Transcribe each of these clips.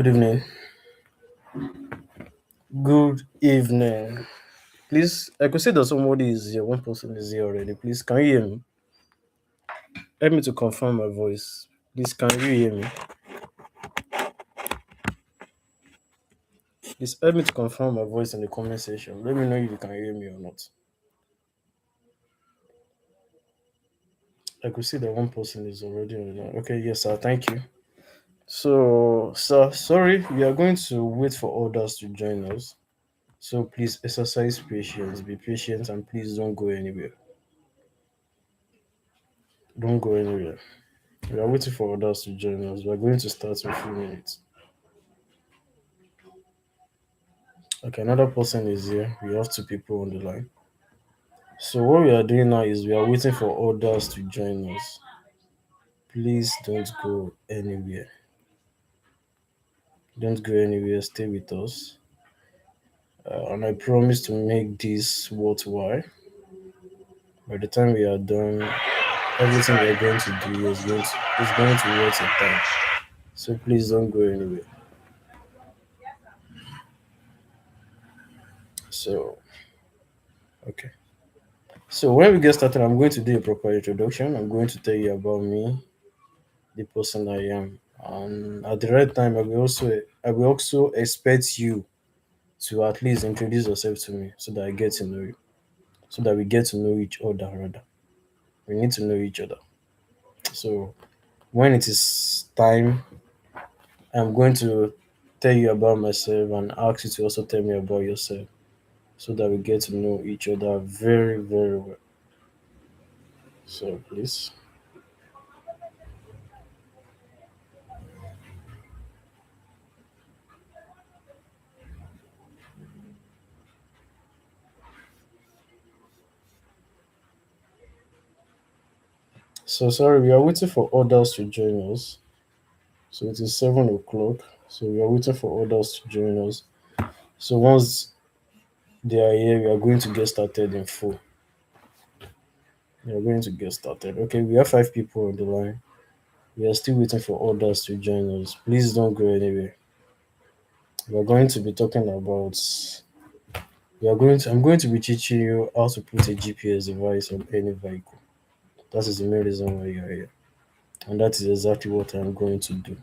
Good evening. Good evening. Please, I could say that somebody is here. One person is here already. Please, can you hear me? Help me to confirm my voice. Please, can you hear me? Please, help me to confirm my voice in the comment section. Let me know if you can hear me or not. I could see that one person is already on the line. Okay, yes, sir. Thank you. So, sir, sorry, we are going to wait for others to join us. So, please exercise patience. Be patient and please don't go anywhere. Don't go anywhere. We are waiting for others to join us. We are going to start in a few minutes. Okay, another person is here. We have two people on the line. So what we are doing now is we are waiting for others to join us. Please don't go anywhere. Don't go anywhere. Stay with us. And I promise to make this worthwhile. By the time we are done, everything we are going to do is going to worth your time. So please don't go anywhere. So okay. So when we get started, I'm going to do a proper introduction. I'm going to tell you about me, the person I am. And at the right time, I will also expect you to at least introduce yourself to me so that I get to know you, so that we get to know each other rather. We need to know each other. So when it is time, I'm going to tell you about myself and ask you to also tell me about yourself so that we get to know each other very, very well. So please. So sorry, we are waiting for others to join us. So it is 7 o'clock. So we are waiting for others to join us. So once they are here, we are going to get started in full. We are going to get started. Okay, we have 5 people on the line. We are still waiting for others to join us. Please don't go anywhere. We are going to be talking about. I'm going to be teaching you how to put a GPS device on any vehicle. That is the main reason why you are here, and that is exactly what I'm going to do.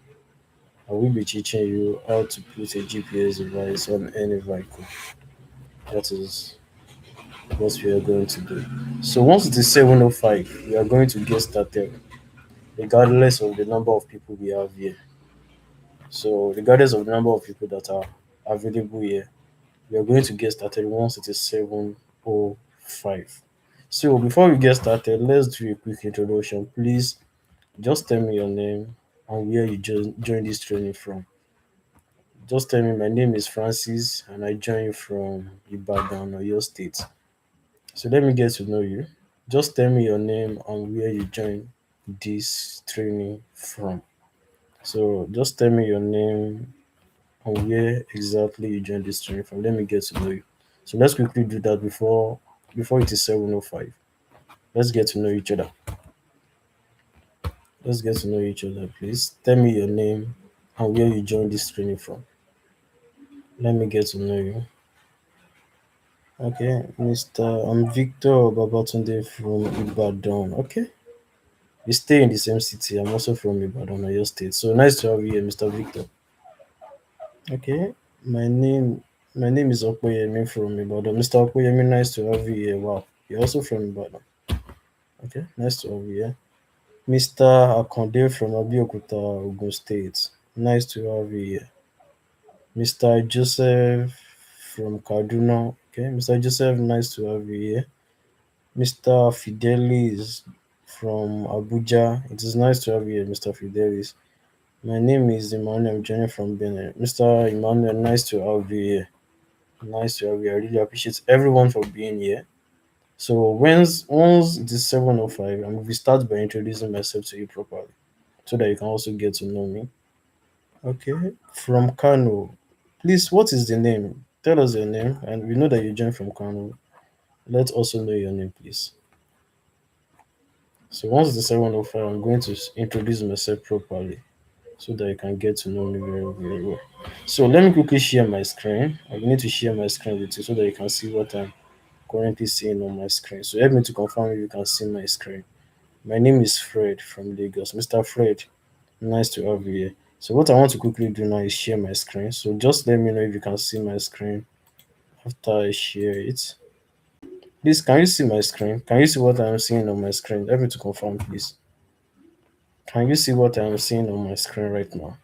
I will be teaching you how to put a GPS device on any vehicle. That is what we are going to do. So once it is 7:05, we are going to get started, regardless of the number of people we have here. So regardless of the number of people that are available here, we are going to get started once it is 7:05. So before we get started, let's do a quick introduction. Please just tell me your name and where you join this training from. Just tell me my name is Francis and I join you from Ibadan or your state. So let me get to know you. Just tell me your name and where you join this training from. So just tell me your name and where exactly you joined this training from. Let me get to know you. So let's quickly do that before it is 7:05. Let's get to know each other. Let's get to know each other, please. Tell me your name and where you joined this training from. Let me get to know you. Okay, I'm Victor Babatunde from Ibadan. Okay, we stay in the same city. I'm also from Ibadan, Oyo State. So nice to have you here, Mr. Victor. Okay, my name my name is Okoyemi from Ibadan. Mr. Okoyemi, nice to have you here. Wow, you're also from Ibadan. Okay, nice to have you here. Mr. Akonde from Abeokuta, Ogun State. Nice to have you here. Mr. Joseph from Kaduna. Okay, Mr. Joseph, nice to have you here. Mr. Fidelis from Abuja. It is nice to have you here, Mr. Fidelis. My name is Emmanuel. I'm joining from Benin. Mr. Emmanuel, nice to have you here. Nice to have you. I really appreciate everyone for being here. So once it is 7:05, I will start by introducing myself to you properly so that you can also get to know me. Okay. From Kano. Please, what is the name? Tell us your name, and we know that you joined from Kano. Let's also know your name, please. So once the 7:05, I'm going to introduce myself properly. so that you can get to know me very, very well. So let me quickly share my screen. I need to share my screen with you so that you can see what I'm currently seeing on my screen. So help me to confirm if you can see my screen. My name is Fred from Lagos. Mr. Fred, nice to have you here. So what I want to quickly do now is share my screen. So just let me know if you can see my screen after I share it. Please, can you see my screen? Can you see what I'm seeing on my screen? Help me to confirm, please. Can you see what I'm seeing on my screen right now?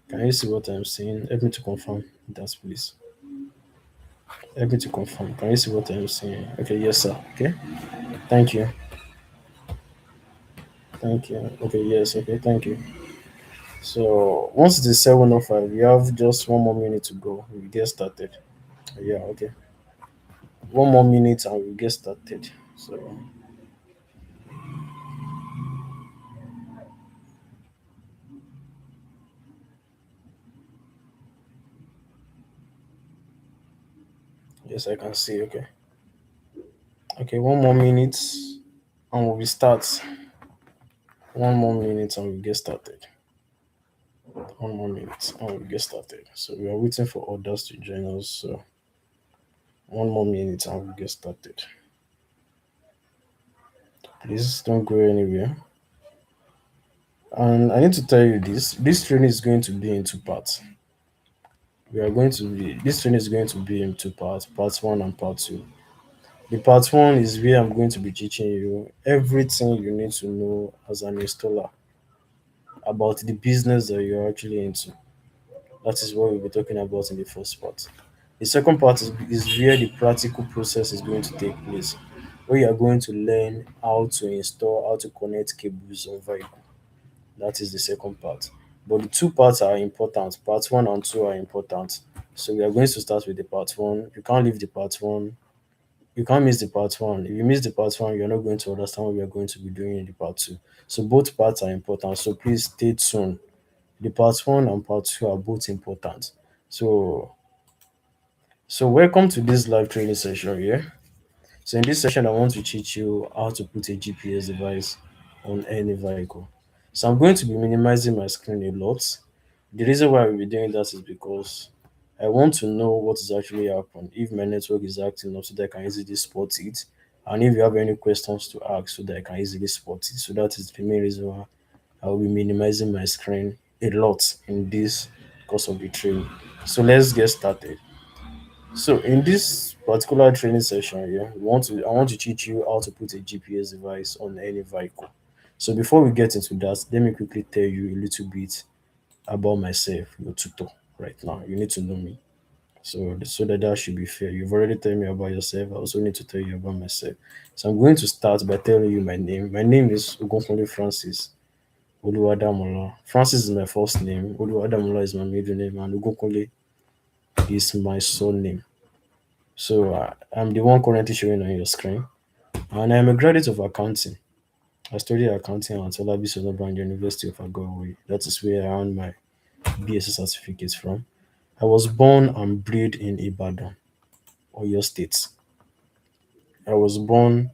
Can you see what I'm seeing? Help me to confirm that, please. Help me to confirm. Can you see what I'm seeing? Okay, yes, sir. Okay, thank you. Thank you. Okay, yes, okay, thank you. So once it is 7:05, we have just 1 more minute to go. We get started. Yeah, okay. 1 more minute and we get started. So yes, I can see. Okay. Okay, 1 more minute and we will start. 1 more minute and we get started. 1 more minute and we get started. So we are waiting for others to join us. So 1 more minute and we get started. Please don't go anywhere. And I need to tell you this. This training is going to be in two parts. We are going to be this training is going to be in two parts, part one and part two. The part one is where I'm going to be teaching you everything you need to know as an installer about the business that you're actually into. That is what we'll be talking about in the first part. The second part is where the practical process is going to take place, where you are going to learn how to install, how to connect cables on vehicle. That is the second part. But the two parts are important. Part one and two are important. So we are going to start with the part one. You can't leave the part one. You can't miss the part one. If you miss the part one, you're not going to understand what we are going to be doing in the part two. So both parts are important. So please stay tuned. The part one and part two are both important. So welcome to this live training session here. So in this session, I want to teach you how to put a GPS device on any vehicle. So I'm going to be minimizing my screen a lot. The reason why we'll be doing that is because I want to know what is actually happening, if my network is acting up so that I can easily spot it, and if you have any questions to ask so that I can easily spot it. So that is the main reason why I will be minimizing my screen a lot in this course of the training. So let's get started. So in this particular training session here, I want to teach you how to put a GPS device on any vehicle. So before we get into that, let me quickly tell you a little bit about myself, your tutor right now. You need to know me. So that should be fair. You've already told me about yourself. I also need to tell you about myself. So I'm going to start by telling you my name. My name is Ogunfunle Francis Oluwadamola. Francis is my first name. Oluwadamola is my middle name, and Ogunfunle is my surname. So I'm the one currently showing on your screen, and I'm a graduate of accounting. I studied accounting at Olabi Sonobrand University of Agowe. That is where I earned my BSc certificate from. I was born and bred in Ibadan, Oyo State. I was born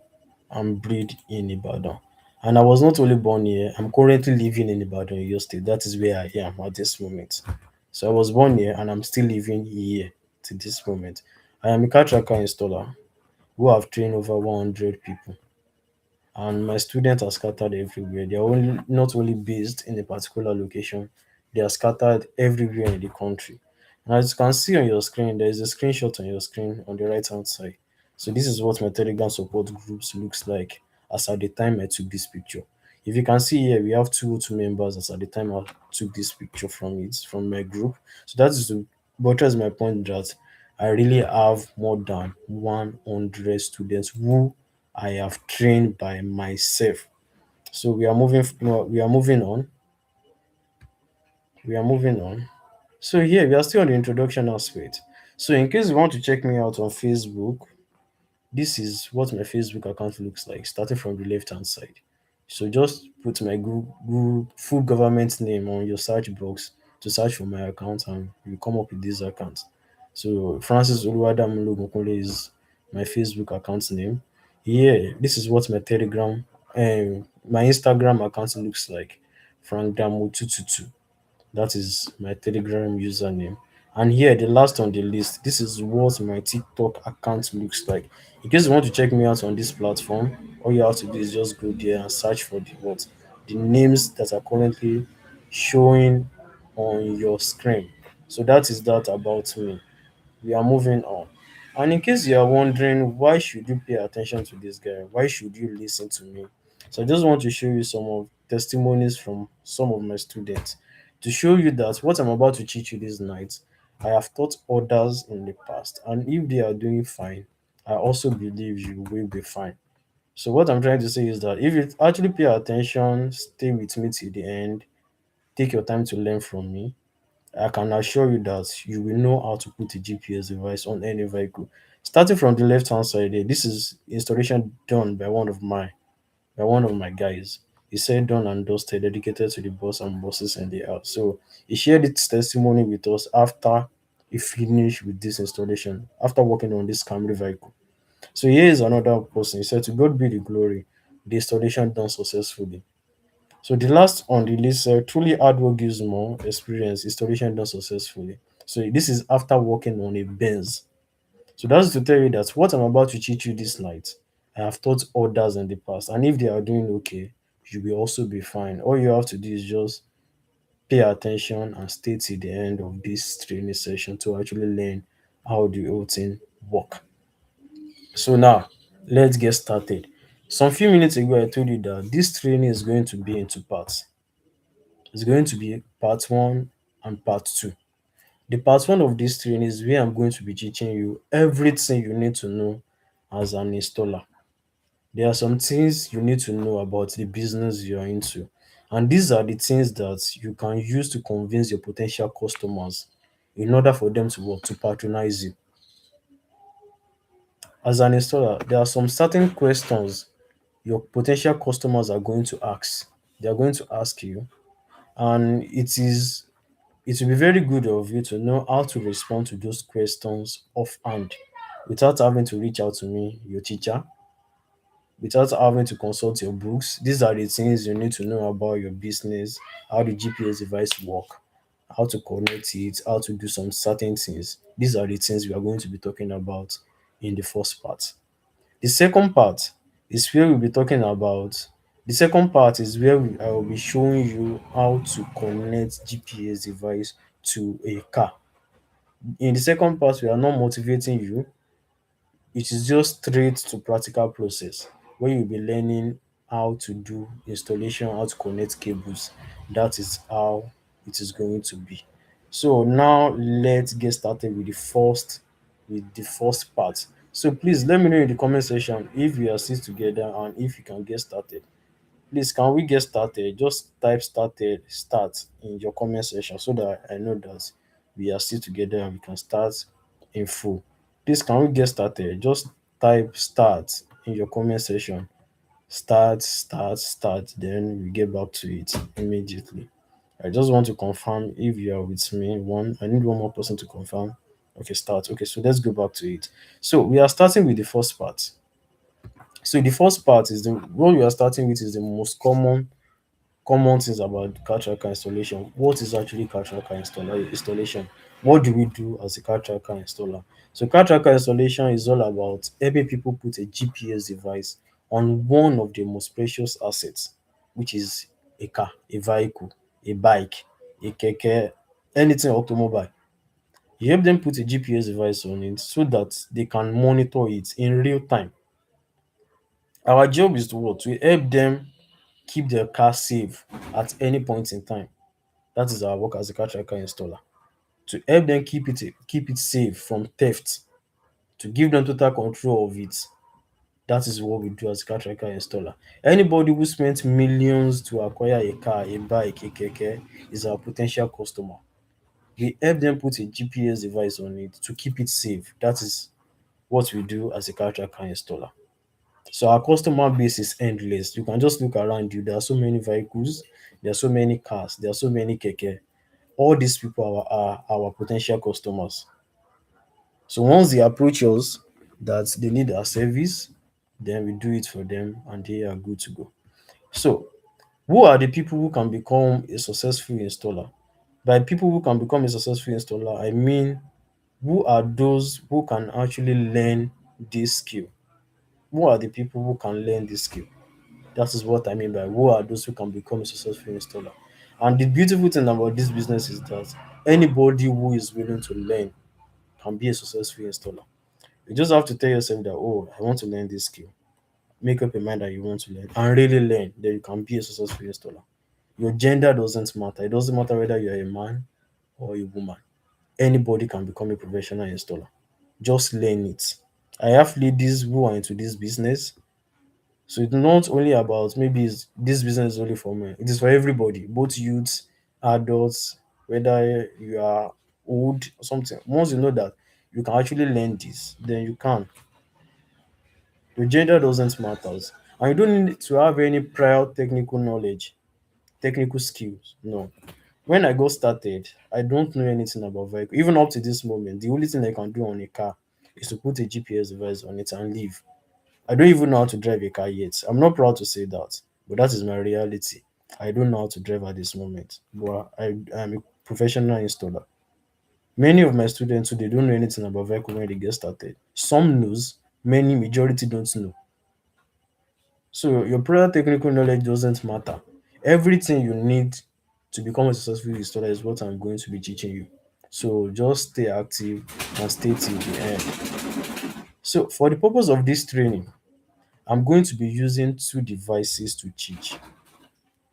and bred in Ibadan. And I was not only born here, I'm currently living in Ibadan, Oyo State. That is where I am at this moment. So I was born here and I'm still living here to this moment. I am a car tracker installer who have trained over 100 people. And my students are scattered everywhere. They are only not only based in a particular location, they are scattered everywhere in the country. And as you can see on your screen, there is a screenshot on your screen on the right hand side. So this is what my Telegram support groups looks like as at the time I took this picture. If you can see here, we have 202 members as at the time I took this picture from it from my group. So that is to buttress my point that I really have more than 100 students who I have trained by myself. So no, we are moving on. We are moving on. So here we are still on the introduction aspect. So in case you want to check me out on Facebook, this is what my Facebook account looks like, starting from the left hand side. So just put my Google full government name on your search box to search for my account, and you come up with this account. So Francis Oluwadamulo Ogunkunle is my Facebook account name. Here, this is what my Telegram and my Instagram account looks like. Frank Damo 222. That is my Telegram username. And here, the last on the list, this is what my TikTok account looks like. In case you want to check me out on this platform, all you have to do is just go there and search for the names that are currently showing on your screen. So that is that about me. We are moving on. And in case you are wondering why should you pay attention to this guy, why should you listen to me? So I just want to show you some of testimonies from some of my students to show you that what I'm about to teach you this night, I have taught others in the past. And if they are doing fine, I also believe you will be fine. So what I'm trying to say is that if you actually pay attention, stay with me till the end, take your time to learn from me, I can assure you that you will know how to put a GPS device on any vehicle. Starting from the left hand side there, this is installation done by one of my guys. He said done and dusted, dedicated to the boss and bosses in the house. So he shared his testimony with us after he finished with this installation, after working on this Camry vehicle. So here is another person. He said, to God be the glory, the installation done successfully. So the last on the list, truly hard work gives more experience, installation done successfully. So this is after working on a Benz. So that's to tell you that what I'm about to teach you this night, I have taught others in the past. And if they are doing okay, you will also be fine. All you have to do is just pay attention and stay till the end of this training session to actually learn how the whole thing work. So now let's get started. Some few minutes ago, I told you that this training is going to be into parts. It's going to be part one and part two. The part one of this training is where I'm going to be teaching you everything you need to know as an installer. There are some things you need to know about the business you're into. And these are the things that you can use to convince your potential customers in order for them to work to patronize you. As an installer, there are some certain questions your potential customers are going to ask. They are going to ask you, and it will be very good of you to know how to respond to those questions offhand without having to reach out to me, your teacher, without having to consult your books. These are the things you need to know about your business, how the GPS device work, how to connect it, how to do some certain things. These are the things we are going to be talking about in the first part. The second part is where we'll be talking about. The second part is where I will be showing you how to connect GPS device to a car. In the second part, we are not motivating you. It is just straight to practical process where you'll be learning how to do installation, how to connect cables. That is how it is going to be. So now let's get started with the first part. So please let me know in the comment section if we are still together and if you can get started. Please, can we get started? Just type started, start in your comment section so that I know that we are still together and we can start in full. Please, can we get started? Just type start in your comment section. Start, start, start. Then we get back to it immediately. I just want to confirm if you are with me. I need one more person to confirm. Okay, start. Okay, so let's go back to it. So we are starting with the first part. So the first part is the what we are starting with is the most common things about car tracker installation. What is actually car tracker installation? What do we do as a car tracker installer? So car tracker installation is all about helping people put a GPS device on one of the most precious assets, which is a car, a vehicle, a bike, a keke, anything automobile. You help them put a GPS device on it so that they can monitor it in real time. Our job is to what? To help them keep their car safe at any point in time. That is our work as a car tracker installer. To help them keep it safe from theft, to give them total control of it. That is what we do as a car tracker installer. Anybody who spent millions to acquire a car, a bike, a keke is our potential customer. We help them put a GPS device on it to keep it safe. That is what we do as a car tracker installer. So our customer base is endless. You can just look around you. There are so many vehicles, there are so many cars, there are so many keke. All these people are our potential customers. So once they approach us that they need our service, then we do it for them and they are good to go. So Who are the people who can become a successful installer? By people who can become a successful installer, I mean who are those who can actually learn this skill? Who are the people who can learn this skill? That is what I mean by who are those who can become a successful installer. And the beautiful thing about this business is that anybody who is willing to learn can be a successful installer. You just have to tell yourself that, oh, I want to learn this skill. Make up your mind that you want to learn and really learn, then you can be a successful installer. Your gender doesn't matter. It doesn't matter whether you're a man or a woman. Anybody can become a professional installer. Just learn it. I have ladies who are into this business. So it's not only about maybe this business is only for men. It is for everybody, both youths, adults, whether you are old or something. Once you know that you can actually learn this, then you can. Your gender doesn't matter. And you don't need to have any prior technical knowledge, technical skills. No. When I got started, I don't know anything about vehicle. Even up to this moment, the only thing I can do on a car is to put a GPS device on it and leave. I don't even know how to drive a car yet. I'm not proud to say that, but that is my reality. I don't know how to drive at this moment, but I am a professional installer. Many of my students who they don't know anything about vehicle when they get started. Some knows, many majority don't know. So your prior technical knowledge doesn't matter. Everything you need to become a successful installer is what I'm going to be teaching you. So just stay active and stay till the end. So for the purpose of this training, I'm going to be using two devices to teach.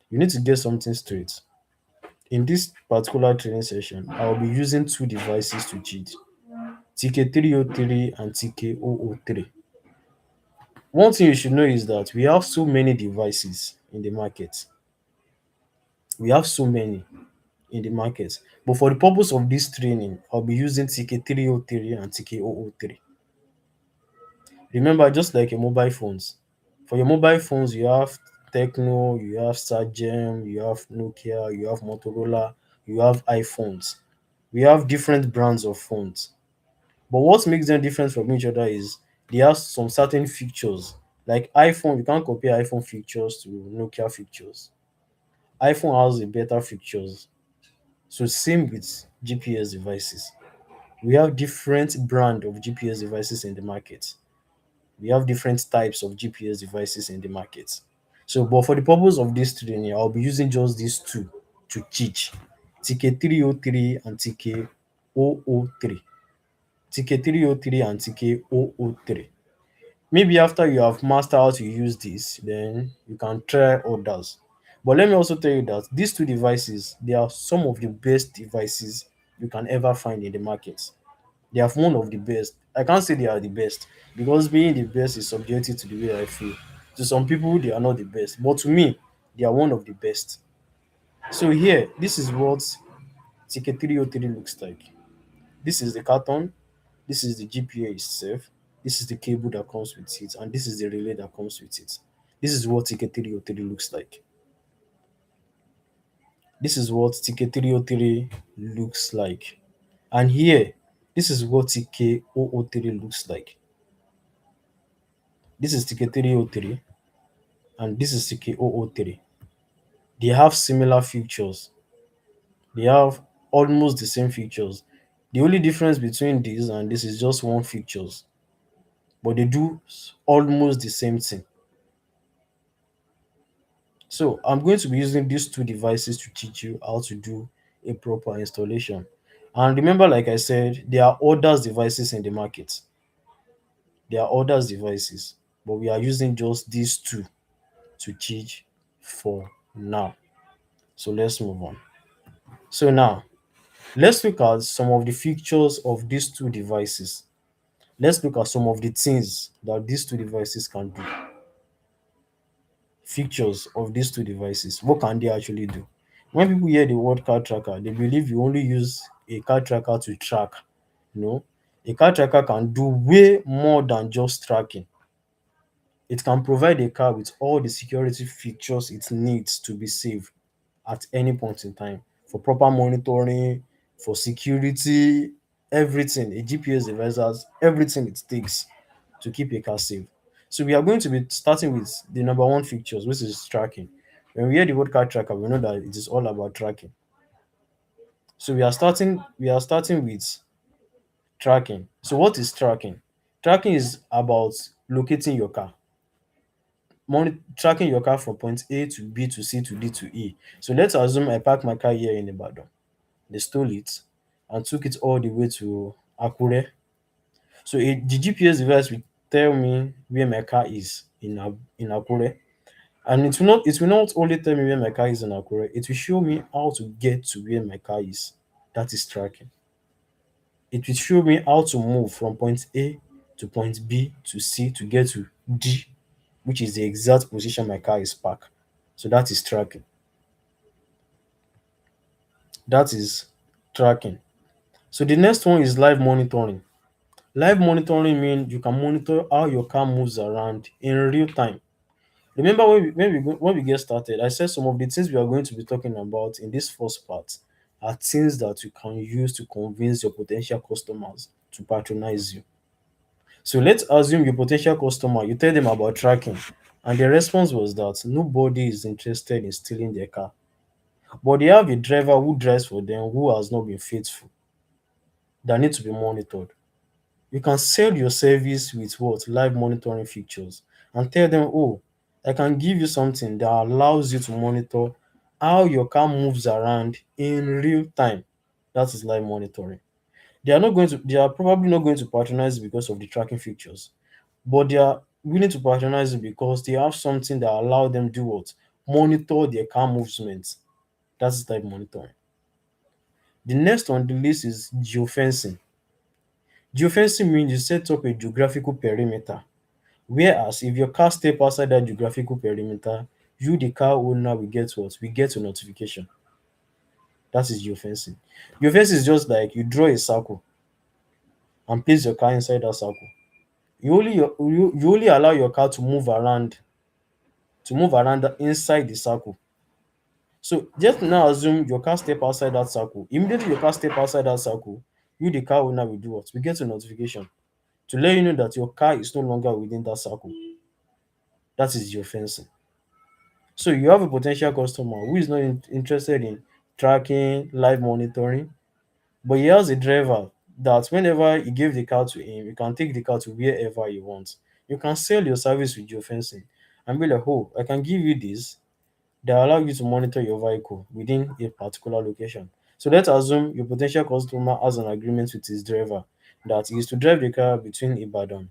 You need to get something straight. In this particular training session, I'll be using two devices to cheat. TK303 and TK003. One thing you should know is that we have so many devices in the market. We have so many in the market. But for the purpose of this training, I'll be using TK303 and TK003. Remember, just like your mobile phones. For your mobile phones, you have Techno, you have Sagem, you have Nokia, you have Motorola, you have iPhones. We have different brands of phones. But what makes them different from each other is they have some certain features. Like iPhone, you can't compare iPhone features to Nokia features. iPhone has a better features. So same with GPS devices. We have different brand of GPS devices in the market. We have different types of GPS devices in the market. So, but for the purpose of this training, I'll be using just these two to teach TK303 and TK003. TK303 and TK003. Maybe after you have mastered how to use this, then you can try others. But let me also tell you that these two devices, they are some of the best devices you can ever find in the market. They are one of the best. I can't say they are the best because being the best is subjective to the way I feel. To some people, they are not the best, but to me, they are one of the best. So here, this is what TK303 looks like. This is the carton, this is the GPA itself, this is the cable that comes with it, and this is the relay that comes with it. This is what TK303 looks like. This is what TK303 looks like. And here, this is what TK003 looks like. This is TK303 and this is TK003. They have similar features. They have almost the same features. The only difference between these and this is just one features, but they do almost the same thing. So I'm going to be using these two devices to teach you how to do a proper installation. And remember, like I said, there are others devices in the market. There are others devices, but we are using just these two to teach for now. So let's move on. So now let's look at some of the features of these two devices. Let's look at some of the things that these two devices can do. Features of these two devices. What can they actually do? When people hear the word car tracker, they believe you only use a car tracker to track. No, a car tracker can do way more than just tracking. It can provide a car with all the security features it needs to be safe at any point in time for proper monitoring, for security, everything. A GPS device has everything it takes to keep a car safe. So we are going to be starting with the number one features, which is tracking. When we hear the word car tracker, we know that it is all about tracking. So we are starting with tracking. So what is tracking? Tracking is about locating your car, tracking your car from point A to B to C to D to E. So let's assume I park my car here in Ibadan. They stole it and took it all the way to Akure. So the GPS device will tell me where my car is in Akure. And it will not only tell me where my car is in Akure, it will show me how to get to where my car is. That is tracking. It will show me how to move from point A to point B to C to get to D, which is the exact position my car is parked. So that is tracking. That is tracking. So the next one is live monitoring. Live monitoring means you can monitor how your car moves around in real time. Remember when we get started, I said some of the things we are going to be talking about in this first part are things that you can use to convince your potential customers to patronize you. So let's assume your potential customer, you tell them about tracking, and the response was that nobody is interested in stealing their car. But they have a driver who drives for them who has not been faithful, that need to be monitored. You can sell your service with what? Live monitoring features and tell them, oh, I can give you something that allows you to monitor how your car moves around in real time. That is live monitoring. They are probably not going to patronize it because of the tracking features, but they are willing to patronize it because they have something that allow them do what? Monitor their car movements. That's live monitoring. The next on the list is geofencing. Geofencing means you set up a geographical perimeter. Whereas if your car step outside that geographical perimeter, you the car owner will get what? We get a notification. That is geofencing. Geofencing is just like you draw a circle and place your car inside that circle. You only allow your car to move around inside the circle. So just now assume your car step outside that circle. Immediately your car step outside that circle, you the car owner will do what? We get a notification to let you know that your car is no longer within that circle. That is geofencing. So you have a potential customer who is not interested in tracking, live monitoring, but he has a driver that whenever you give the car to him, you can take the car to wherever you want. You can sell your service with geofencing and be like, oh, I can give you this that allow you to monitor your vehicle within a particular location. So let's assume your potential customer has an agreement with his driver that he is to drive the car between Ibadan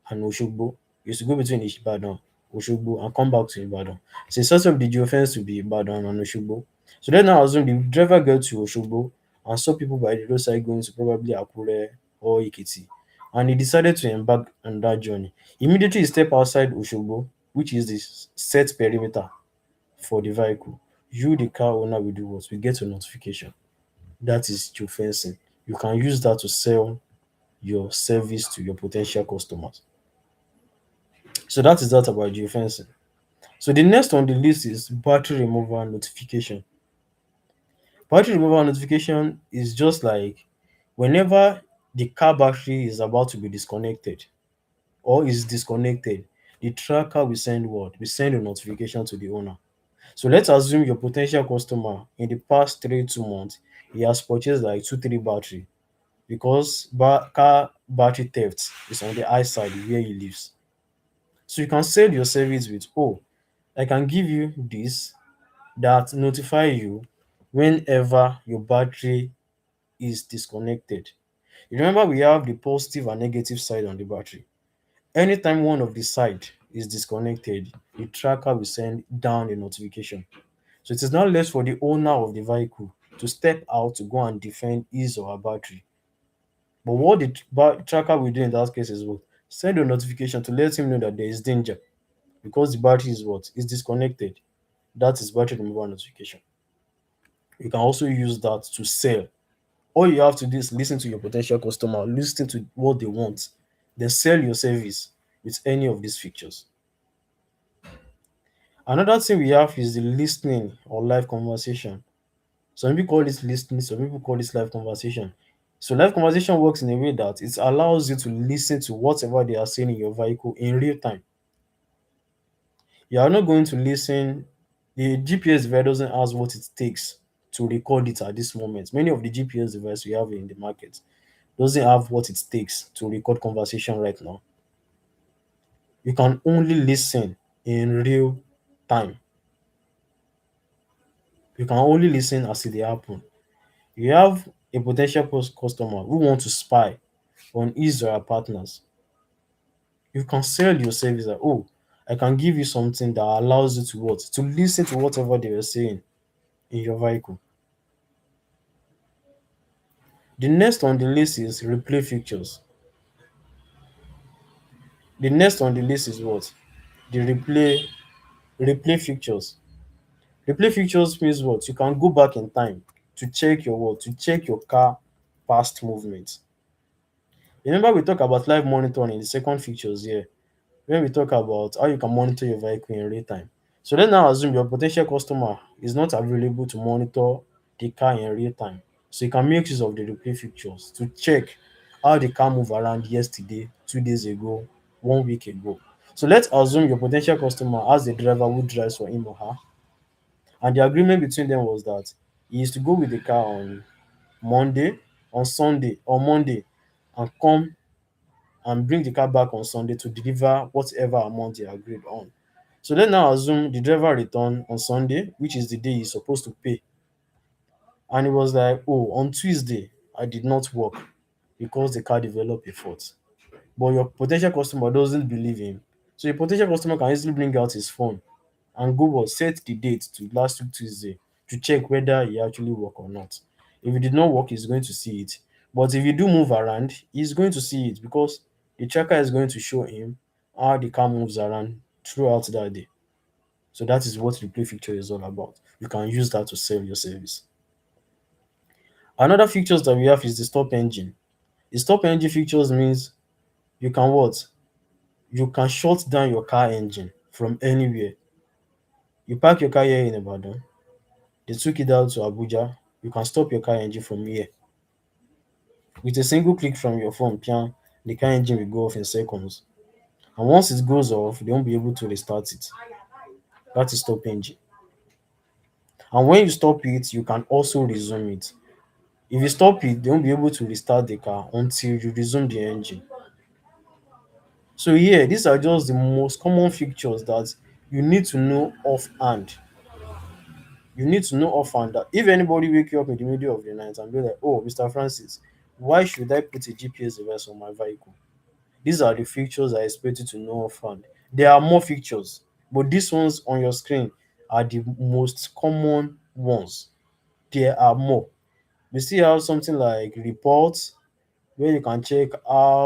and Oshogbo. You used to go between Ibadan, Oshogbo, and come back to Ibadan. So it sets up the geofence to be Ibadan and Oshogbo. So then now assume the driver gets to Oshogbo and saw people by the roadside going to probably Akure or Ikiti. And he decided to embark on that journey. Immediately he step outside Oshogbo, which is the set perimeter for the vehicle. You, the car owner, will do what? We get a notification. That is geofencing. You can use that to sell your service to your potential customers. So that is that about geofencing. So the next on the list is battery removal notification. Battery removal notification is just like whenever the car battery is about to be disconnected or is disconnected, the tracker will send what? Will send a notification to the owner. So let's assume your potential customer in the past 2 months, he has purchased like two, three battery because car battery theft is on the high side where he lives. So you can sell your service with, oh, I can give you this that notify you whenever your battery is disconnected. You remember we have the positive and negative side on the battery. Anytime one of the side is disconnected, the tracker will send down a notification. So it is now left for the owner of the vehicle to step out to go and defend his or her battery. But what the tracker will do in that case is what? Send a notification to let him know that there is danger because the battery is what? Is disconnected. That is battery removal notification. You can also use that to sell. All you have to do is listen to your potential customer, listen to what they want, then sell your service with any of these features. Another thing we have is the listening or live conversation. Some people call this listening, some people call this live conversation. So live conversation works in a way that it allows you to listen to whatever they are saying in your vehicle in real time. You are not going to listen. The GPS device doesn't have what it takes to record it at this moment. Many of the GPS devices we have in the market doesn't have what it takes to record conversation right now. You can only listen in real time. You can only listen as it dey happen. You have a potential customer who want to spy on his or her partners. You can sell your service that, oh, I can give you something that allows you to what? To listen to whatever they were saying in your vehicle. The next on the list is replay features. The next on the list is what? The replay features. Replay features means what? You can go back in time to check your what? To check your car past movement. Remember we talk about live monitoring in the second features here when we talk about how you can monitor your vehicle in real time. So let's now assume your potential customer is not available to monitor the car in real time. So you can make use of the replay features to check how the car moved around yesterday, 2 days ago, 1 week ago. So let's assume your potential customer has a driver who drives for him or her, and the agreement between them was that he is to go with the car on Monday, on Sunday, on Monday, and come and bring the car back on Sunday to deliver whatever amount they agreed on. So let's now assume the driver returned on Sunday, which is the day he's supposed to pay. And he was like, oh, on Tuesday, I did not work because the car developed a fault. But your potential customer doesn't believe him. So your potential customer can easily bring out his phone and go what set the date to last week Tuesday to check whether he actually work or not. If it did not work, he's going to see it. But if you do move around, he's going to see it because the tracker is going to show him how the car moves around throughout that day. So that is what the play feature is all about. You can use that to sell your service. Another features that we have is the stop engine. The stop engine features means you can what? You can shut down your car engine from anywhere. You park your car here in Ibadan, they took it out to Abuja, you can stop your car engine from here. With a single click from your phone, pian, the car engine will go off in seconds. And once it goes off, they won't be able to restart it. That is stop engine. And when you stop it, you can also resume it. If you stop it, they won't be able to restart the car until you resume the engine. So yeah, these are just the most common features that you need to know offhand. You need to know offhand that if anybody wake you up in the middle of the night and be like, oh, Mr. Francis, why should I put a GPS device on my vehicle? These are the features I expect you to know offhand. There are more features, but these ones on your screen are the most common ones. There are more. We still have something like reports where you can check how